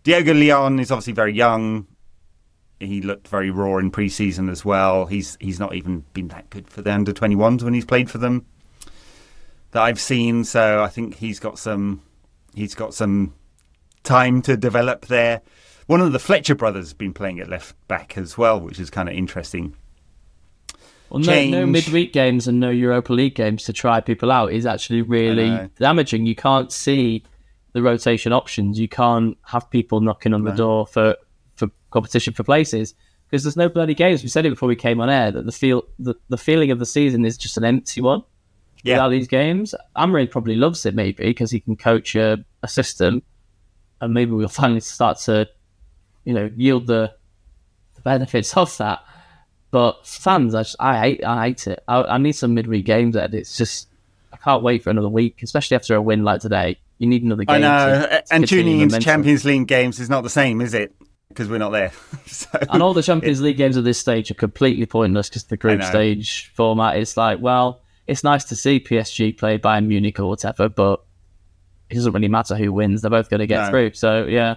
Diego Leon is obviously very young. He looked very raw in pre-season as well. He's not even been that good for the under-21s when he's played for them that I've seen. So I think he's got some time to develop there. One of the Fletcher brothers has been playing at left back as well, which is kind of interesting.
Well, no midweek games and no Europa League games to try people out is actually really damaging. You can't see the rotation options. You can't have people knocking on the door for competition for places because there's no bloody games. We said it before we came on air that the feeling of the season is just an empty one without these games. Amorim probably loves it maybe because he can coach a system, and maybe we'll finally start to yield the benefits of that. But fans, I hate it. I need some midweek games. Ed. It's just I can't wait for another week, especially after a win like today. You need another game.
I know,
to
and tuning into
momentum.
Champions League games is not the same, is it? Because we're not there. So,
and all the Champions League games at this stage are completely pointless because the group stage format is like, well, it's nice to see PSG play Bayern Munich or whatever, but it doesn't really matter who wins. They're both going to get through. So, yeah.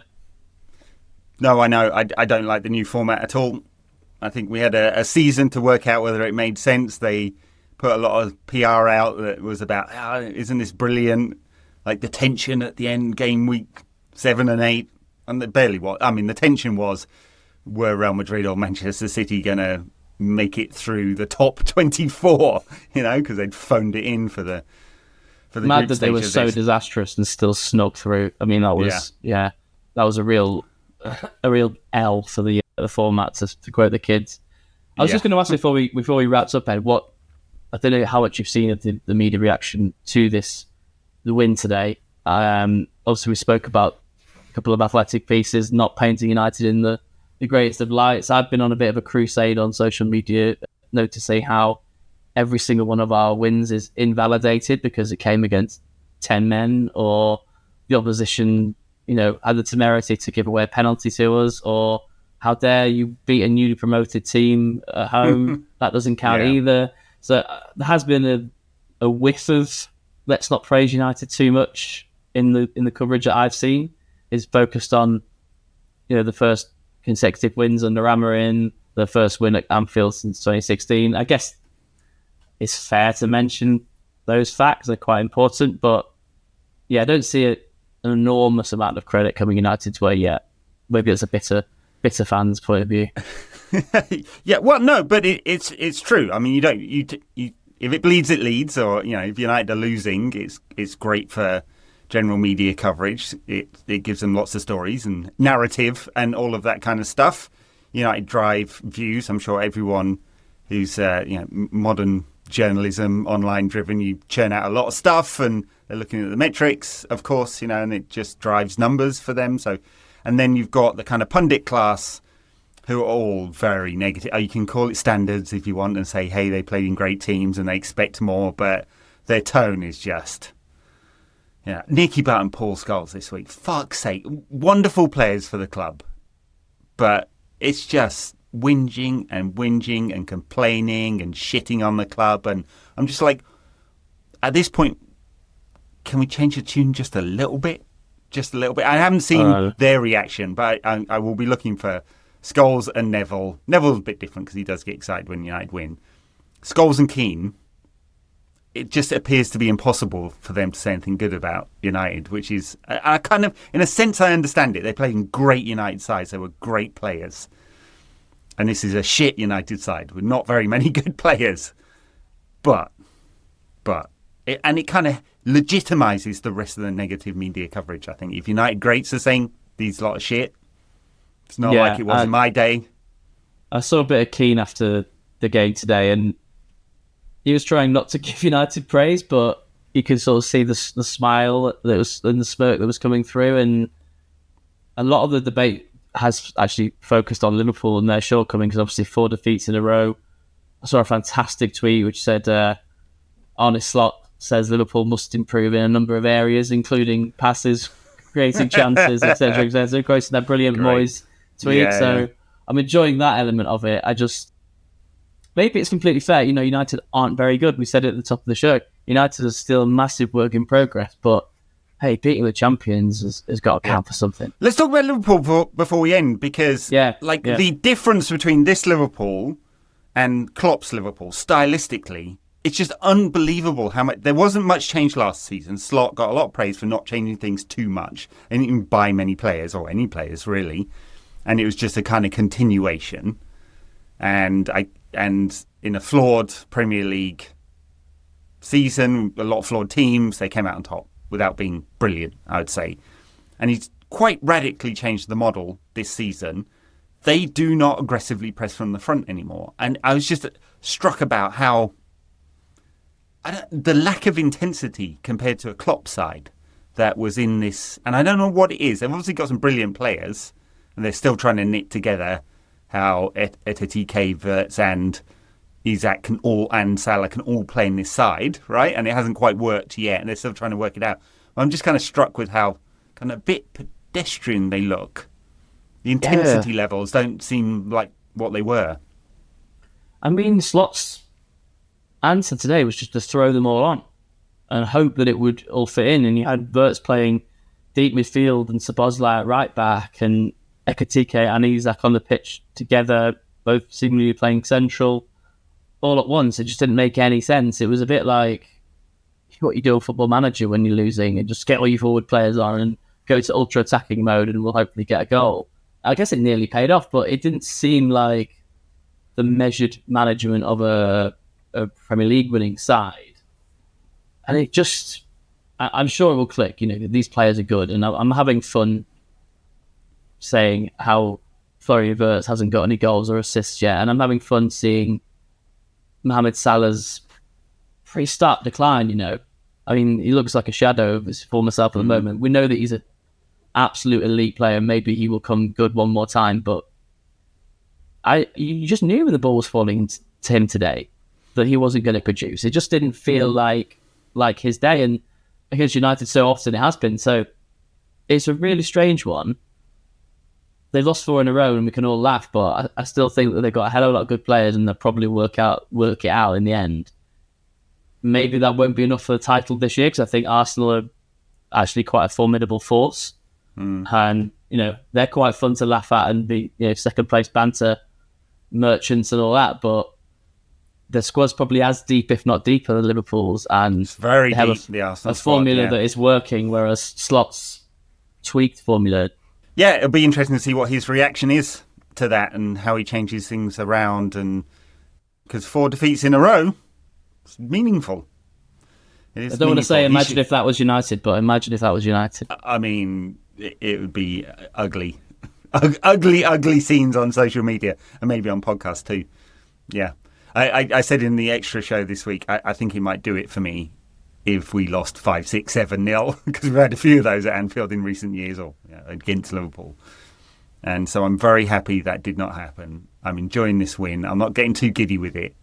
No, I know. I don't like the new format at all. I think we had a season to work out whether it made sense. They put a lot of PR out that was about, isn't this brilliant? Like the tension at the end, game week 7 and 8. And it barely was. I mean, the tension was, were Real Madrid or Manchester City going to make it through the top 24? Because they'd phoned it in for the
mad
group
that they were so disastrous and still snuck through. I mean, that was that was a real L for the format, to quote the kids. I was just going to ask before we wrapped up, Ed, I don't know how much you've seen of the media reaction to the win today. Obviously, we spoke about a couple of athletic pieces, not painting United in the greatest of lights. I've been on a bit of a crusade on social media, noticing how every single one of our wins is invalidated because it came against 10 men, or the opposition, had the temerity to give away a penalty to us, or how dare you beat a newly promoted team at home? That doesn't count either. So there has been a whiff of let's not praise United too much in the coverage that I've seen. Is focused on, the first consecutive wins under Amorim, the first win at Anfield since 2016. I guess it's fair to mention those facts. They're quite important, but I don't see an enormous amount of credit coming United's way yet. Maybe it's a bitter fans' point of view.
Yeah, well, no, but it's true. I mean, you if it bleeds, it leads, or if United are losing, it's great for general media coverage. It gives them lots of stories and narrative and all of that kind of stuff. United drive views. I'm sure everyone who's modern journalism, online driven, you churn out a lot of stuff, and they're looking at the metrics, of course, and it just drives numbers for them. So, and then you've got the kind of pundit class who are all very negative. You can call it standards if you want and say, hey, they played in great teams and they expect more, but their tone is just... Nicky Butt and Paul Scholes this week. Fuck's sake. Wonderful players for the club. But it's just whinging and complaining and shitting on the club. And I'm just like, at this point, can we change the tune just a little bit? Just a little bit. I haven't seen their reaction, but I will be looking for Scholes and Neville. Neville's a bit different because he does get excited when United win. Scholes and Keane, it just appears to be impossible for them to say anything good about United, which is, I kind of, in a sense, I understand it. They played in great United sides. They were great players. And this is a shit United side with not very many good players. But it kind of legitimizes the rest of the negative media coverage, I think. If United greats are saying these lot of shit, it's not like it was in my day.
I saw a bit of Keane after the game today, and he was trying not to give United praise, but you could sort of see the smile that was and the smirk that was coming through. And a lot of the debate has actually focused on Liverpool and their shortcomings. Obviously, 4 defeats in a row. I saw a fantastic tweet which said, Arne Slot says Liverpool must improve in a number of areas, including passes, creating chances, etc., etc. Quoting that brilliant Moyes tweet. I'm enjoying that element of it. Maybe it's completely fair. United aren't very good. We said it at the top of the show. United is still a massive work in progress, but hey, beating the champions has got to count for something.
Let's talk about Liverpool before we end, because the difference between this Liverpool and Klopp's Liverpool, stylistically, it's just unbelievable how much. There wasn't much change last season. Slot got a lot of praise for not changing things too much, and didn't buy many players, or any players really, and it was just a kind of continuation. And in a flawed Premier League season, a lot of flawed teams, they came out on top without being brilliant, I would say. And he's quite radically changed the model this season. They do not aggressively press from the front anymore. And I was just struck about how the lack of intensity compared to a Klopp side that was in this. And I don't know what it is. They've obviously got some brilliant players, and they're still trying to knit together how Etitike, Wirtz and Isak and Salah can all play in this side, right? And it hasn't quite worked yet, and they're still trying to work it out. I'm just kind of struck with how kind of a bit pedestrian they look. The intensity levels don't seem like what they were.
I mean, Slot's answer today was just to throw them all on and hope that it would all fit in. And you had Wirtz playing deep midfield and Szoboszlai at right back and Ekitike and Isak on the pitch together, both seemingly playing central all at once. It just didn't make any sense. It was a bit like what you do on Football Manager when you're losing and just get all your forward players on and go to ultra attacking mode and we'll hopefully get a goal. I guess it nearly paid off, but it didn't seem like the measured management of a Premier League winning side. And it just, I'm sure it will click. You know, these players are good, and I'm having fun saying how Florian Wirtz hasn't got any goals or assists yet, and I'm having fun seeing Mohamed Salah's pretty stark decline. You know, I mean, he looks like a shadow of his former self at the moment. We know that he's an absolute elite player. Maybe he will come good one more time, but you just knew when the ball was falling to him today that he wasn't going to produce. It just didn't feel like his day, and against United so often it has been. So it's a really strange one. They've lost 4 in a row and we can all laugh, but I still think that they've got a hell of a lot of good players and they'll probably work it out in the end. Maybe that won't be enough for the title this year, because I think Arsenal are actually quite a formidable force. And, you know, they're quite fun to laugh at and be, you know, second place banter merchants and all that, but the squad's probably as deep, if not deeper, than Liverpool's, and
it's very deep. The Arsenal
a formula
squad,
that is working, whereas Slot's tweaked formula.
Yeah, it'll be interesting to see what his reaction is to that and how he changes things around. And because 4 defeats in a row, it's meaningful.
I don't want to say imagine if that was United, but imagine if that was United.
I mean, it would be ugly. Ugly scenes on social media and maybe on podcasts too. Yeah. I said in the extra show this week, I think he might do it for me if we lost 5-6, 7-0, because we've had a few of those at Anfield in recent years, or against Liverpool. And so I'm very happy that did not happen. I'm enjoying this win. I'm not getting too giddy with it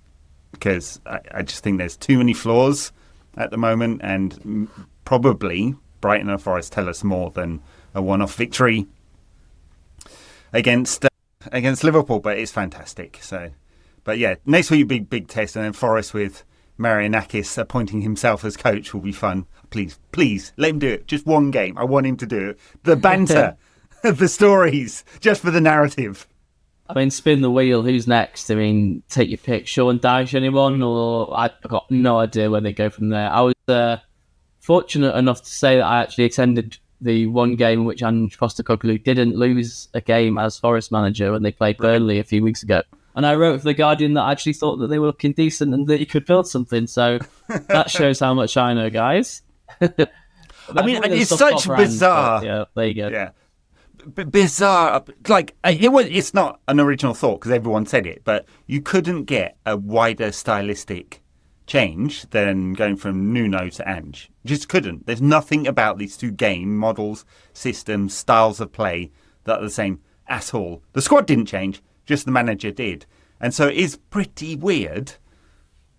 because I just think there's too many flaws at the moment, and probably Brighton and Forest tell us more than a one-off victory against Liverpool, but it's fantastic. So. But yeah, next week, big test, and then Forest with Marianakis appointing himself as coach will be fun. Please, let him do it. Just one game. I want him to do it. The banter, the stories, just for the narrative.
I mean, spin the wheel. Who's next? I mean, take your pick. Sean Dyche, anyone? Or I've got no idea where they go from there. I was fortunate enough to say that I actually attended the one game in which Ange Postecoglou didn't lose a game as Forest manager when they played Burnley a few weeks ago. And I wrote for The Guardian that I actually thought that they were looking decent and that you could build something. So that shows how much I know, guys.
I mean, it's such bizarre.
Yeah, there you go.
Yeah. Bizarre. Like, it's not an original thought because everyone said it, but you couldn't get a wider stylistic change than going from Nuno to Ange. Just couldn't. There's nothing about these two game models, systems, styles of play that are the same at all. The squad didn't change. Just the manager did. And so it is pretty weird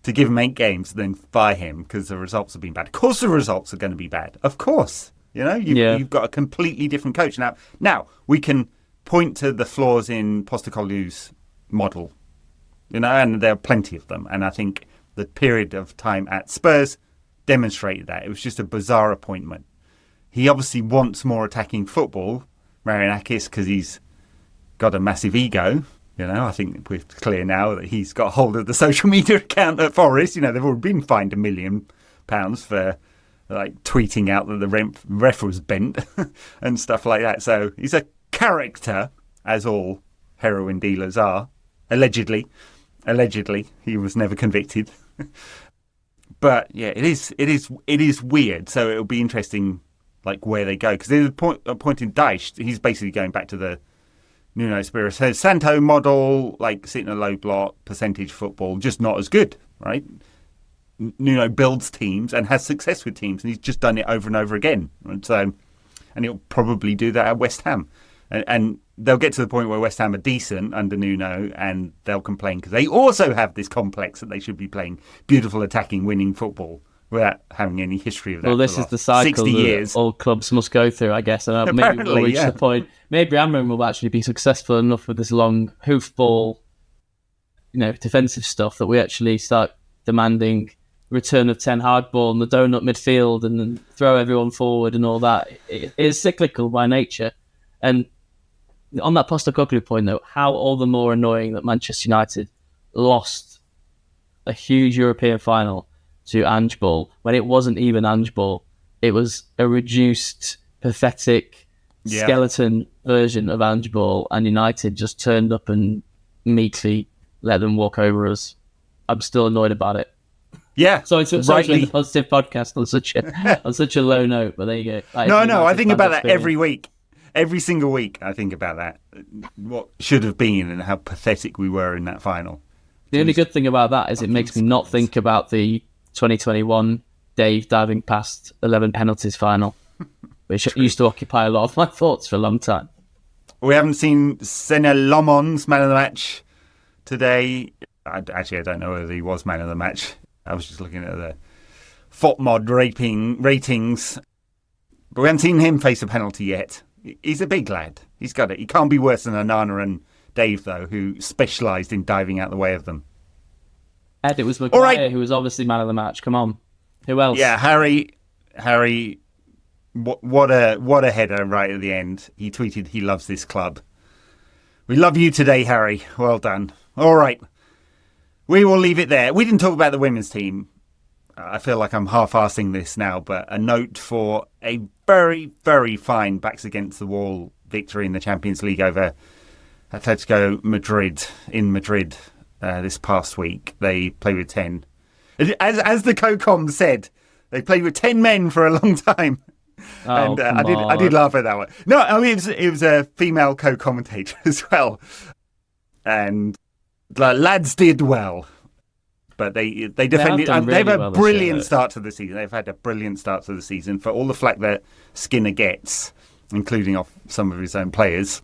to give him 8 games and then fire him because the results have been bad. Of course the results are going to be bad. Of course. You know, you've got a completely different coach. Now, we can point to the flaws in Postecoglou's model, you know, and there are plenty of them. And I think the period of time at Spurs demonstrated that. It was just a bizarre appointment. He obviously wants more attacking football, Marianakis, because he's got a massive ego. You know, I think we're clear now that he's got hold of the social media account at Forest. You know, they've already been fined £1 million for like tweeting out that the ref was bent and stuff like that. So he's a character, as all heroin dealers are. Allegedly, he was never convicted. But yeah, it is weird. So it'll be interesting, like where they go, because there's a point in Dyche. He's basically going back to the Nuno Espirito Santo model, like sitting a low block, percentage football, just not as good, right? Nuno builds teams and has success with teams, and he's just done it over and over again. And he'll probably do that at West Ham. And they'll get to the point where West Ham are decent under Nuno, and they'll complain because they also have this complex that they should be playing beautiful, attacking, winning football without having any history of that.
Well, this is the cycle
60
that
years.
all clubs must go through, I guess. And maybe we'll reach the point. Maybe Amram will actually be successful enough with this long hoofball, defensive stuff that we actually start demanding return of 10 hardball and the donut midfield and then throw everyone forward and all that. It is cyclical by nature. And on that Postecoglou point, though, how all the more annoying that Manchester United lost a huge European final to Ange Ball when it wasn't even Ange Ball. It was a reduced, pathetic, skeleton version of Ange Ball, and United just turned up and meekly let them walk over us. I'm still annoyed about it.
Yeah,
so it's rightly the positive podcast on such a low note, but there you go.
No, I think about that every week. Every single week, I think about that. What should have been and how pathetic we were in that final.
The only good thing about that is it makes me not think about the 2021 Dave diving past 11 penalties final, which used to occupy a lot of my thoughts for a long time.
We haven't seen Senne Lammans man of the match today. I don't know whether he was man of the match. I was just looking at the FOTMod ratings. But we haven't seen him face a penalty yet. He's a big lad. He's got it. He can't be worse than Onana and Dave, though, who specialised in diving out the way of them.
Ed, it was Maguire who was obviously man of the match. Come on. Who else?
Yeah, Harry, what a header right at the end. He tweeted he loves this club. We love you today, Harry. Well done. All right. We will leave it there. We didn't talk about the women's team. I feel like I'm half-arsing this now, but a note for a very, very fine backs against the wall victory in the Champions League over Atletico Madrid in Madrid this past week. They played with 10. As the co-com said, they played with 10 men for a long time. And I did laugh at that one. No, I mean, it was a female co-commentator as well. And the lads did well. But they defended. They've had a brilliant start to the season. They've had a brilliant start to the season for all the flack that Skinner gets, including off some of his own players.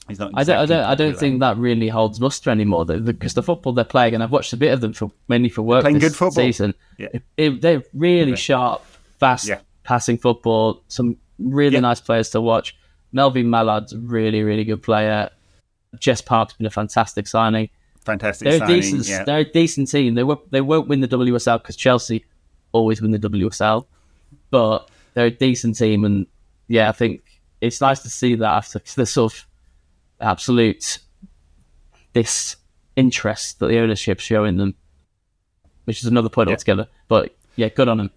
He's not. Exactly
I don't think that really holds muster anymore, though, because the football they're playing, and I've watched a bit of them mainly for work.
Playing good football
season. Yeah. They're really sharp, fast passing football. Some really nice players to watch. Melvin Mallard's a really, really good player. Jess Park's been a fantastic signing.
Fantastic signing.
They're a decent team. They won't win the WSL because Chelsea always win the WSL, but they're a decent team, and I think it's nice to see that after the sort of absolute disinterest that the ownership's showing them, which is another point altogether. But good on them.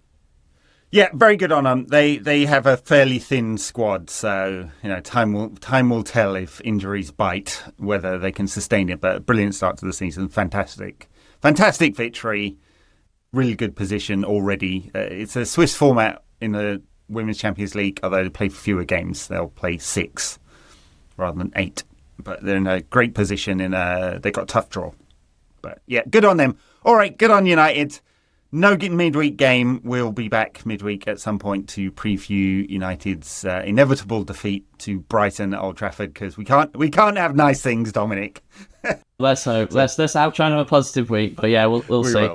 Yeah, very good on them. They have a fairly thin squad, so time will tell if injuries bite whether they can sustain it. But a brilliant start to the season, fantastic victory, really good position already. It's a Swiss format in the Women's Champions League, although they play fewer games. They'll play 6 rather than 8, but they're in a great position. They got a tough draw, but good on them. All right, good on United. No midweek game. We'll be back midweek at some point to preview United's inevitable defeat to Brighton at Old Trafford, because we can't have nice things, Dominic.
Let's hope. Let's out try and have a positive week. But we'll see.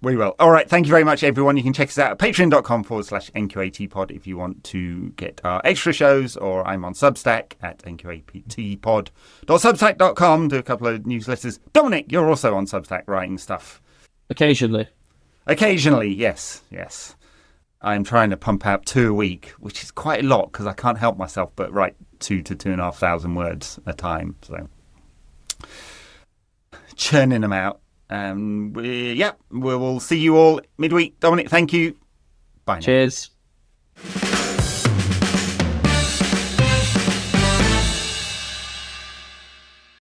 We will. All right. Thank you very much, everyone. You can check us out at patreon.com/NQAT pod if you want to get our extra shows, or I'm on Substack at nqatpod.substack.com. Do a couple of newsletters. Dominic, you're also on Substack writing stuff. Occasionally, yes. I'm trying to pump out 2 a week, which is quite a lot because I can't help myself but write 2 to 2,500 words a time. So, churning them out. We will see you all midweek. Dominic, thank you. Bye now.
Cheers.